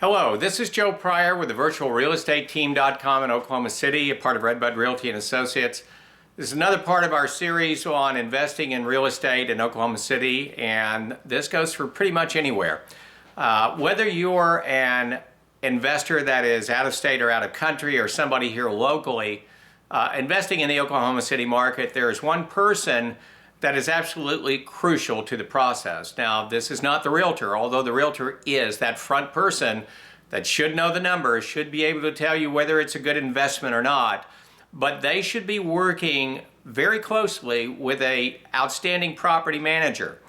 Hello, this is Joe Pryor with the virtualrealestateteam.com in Oklahoma City, a part of Redbud Realty and Associates. This is another part of our series on investing in real estate in Oklahoma City, and this goes for pretty much anywhere. Whether you're an investor that is out of state or out of country or somebody here locally, investing in the Oklahoma City market, there is one person that is absolutely crucial to the process. Now, this is not the realtor, although the realtor is that front person that should know the numbers, should be able to tell you whether it's a good investment or not, but they should be working very closely with an outstanding property manager.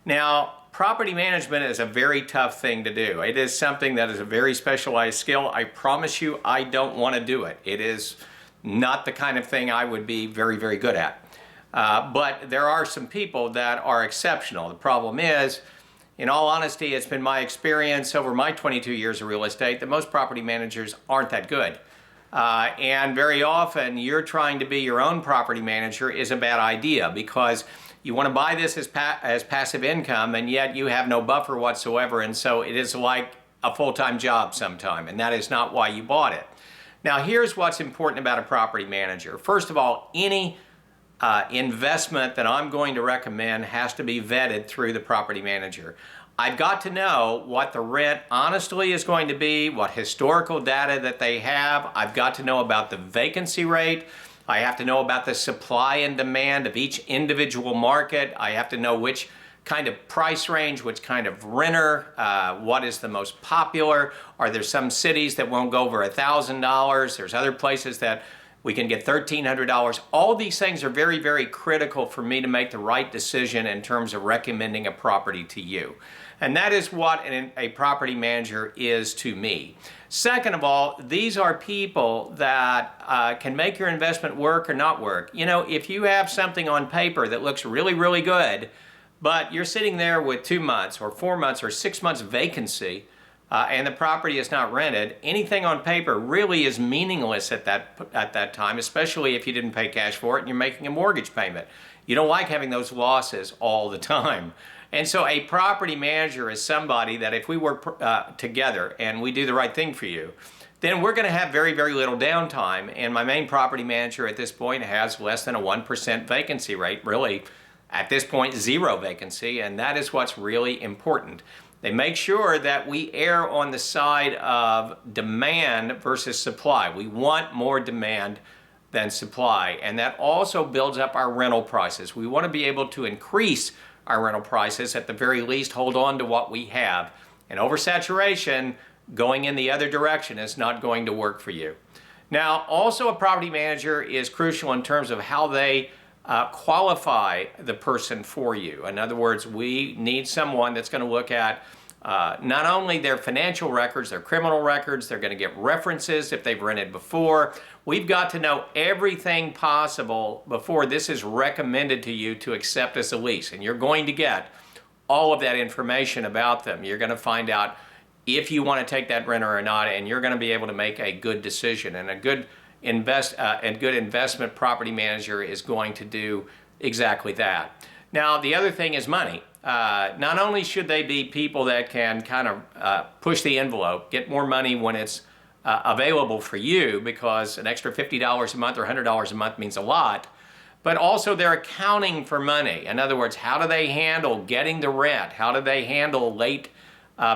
Now, property management is a very tough thing to do. It is something that is a very specialized skill. I promise you, I don't want to do it. It is not the kind of thing I would be very, very good at. But there are some people that are exceptional. The problem is, in all honesty, it's been my experience over my 22 years of real estate that most property managers aren't that good. And very often, you're trying to be your own property manager is a bad idea because you want to buy this as passive income, and yet you have no buffer whatsoever, and so it is like a full-time job sometime, and that is not why you bought it. Now, here's what's important about a property manager. First of all, any investment that I'm going to recommend has to be vetted through the property manager. I've got to know what the rent honestly is going to be, what historical data that they have. I've got to know about the vacancy rate. I have to know about the supply and demand of each individual market. I have to know which kind of price range, which kind of renter, what is the most popular. Are there some cities that won't go over $1,000? There's other places that we can get $1,300. All these things are very, very critical for me to make the right decision in terms of recommending a property to you. And that is what a property manager is to me. Second of all, these are people that can make your investment work or not work. You know, if you have something on paper that looks really, really good, but you're sitting there with 2 months or 4 months or 6 months vacancy, and the property is not rented, anything on paper really is meaningless at that time, especially if you didn't pay cash for it and you're making a mortgage payment. You don't like having those losses all the time. And so a property manager is somebody that if we work together and we do the right thing for you, then we're going to have very, very little downtime. And my main property manager at this point has less than a 1% vacancy rate, really at this point 0 vacancy, and that is what's really important. They make sure that we err on the side of demand versus supply. We want more demand than supply, and that also builds up our rental prices. We want to be able to increase our rental prices, at the very least hold on to what we have. And oversaturation, going in the other direction, is not going to work for you. Now, also a property manager is crucial in terms of how they qualify the person for you. In other words, we need someone that's going to look at not only their financial records, their criminal records, they're going to get references if they've rented before. We've got to know everything possible before this is recommended to you to accept as a lease. And you're going to get all of that information about them. You're going to find out if you want to take that renter or not, and you're going to be able to make a good decision. And a good investment property manager is going to do exactly that. Now, the other thing is money. Not only should they be people that can kind of push the envelope, get more money when it's available for you, because an extra $50 a month or $100 a month means a lot, but also they're accounting for money. In other words, how do they handle getting the rent? How do they handle late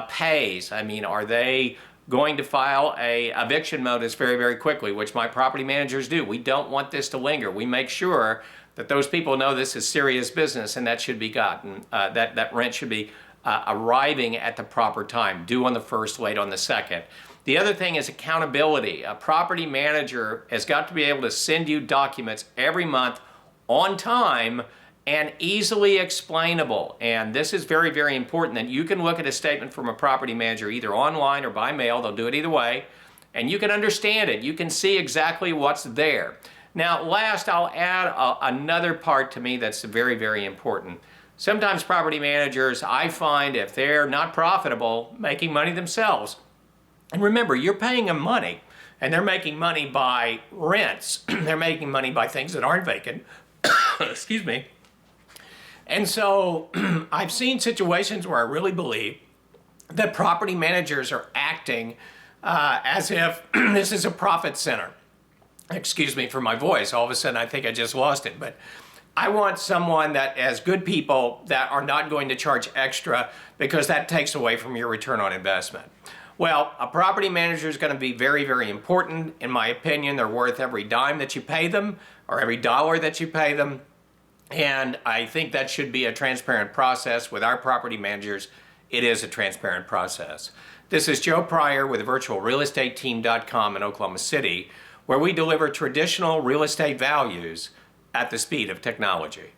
pays? I mean, are they going to file a eviction notice very, very quickly, which my property managers do? We don't want this to linger. We make sure that those people know this is serious business, and that should be gotten, that rent should be arriving at the proper time, due on the first, late on the second. The other thing is accountability. A property manager has got to be able to send you documents every month on time and easily explainable. And this is very, very important, that you can look at a statement from a property manager either online or by mail. They'll do it either way, and you can understand it. You can see exactly what's there. Now, last, I'll add another part to me that's very, very important. Sometimes property managers, I find, if they're not profitable, making money themselves. And remember, you're paying them money, and they're making money by rents. They're making money by things that aren't vacant. Excuse me. And so I've seen situations where I really believe that property managers are acting as if this is a profit center. Excuse me for my voice. All of a sudden, I think I just lost it. But I want someone that has good people that are not going to charge extra, because that takes away from your return on investment. Well, a property manager is going to be very, very important. In my opinion, they're worth every dime that you pay them or every dollar that you pay them. And I think that should be a transparent process. With our property managers, it is a transparent process. This is Joe Pryor with virtualrealestateteam.com in Oklahoma City, where we deliver traditional real estate values at the speed of technology.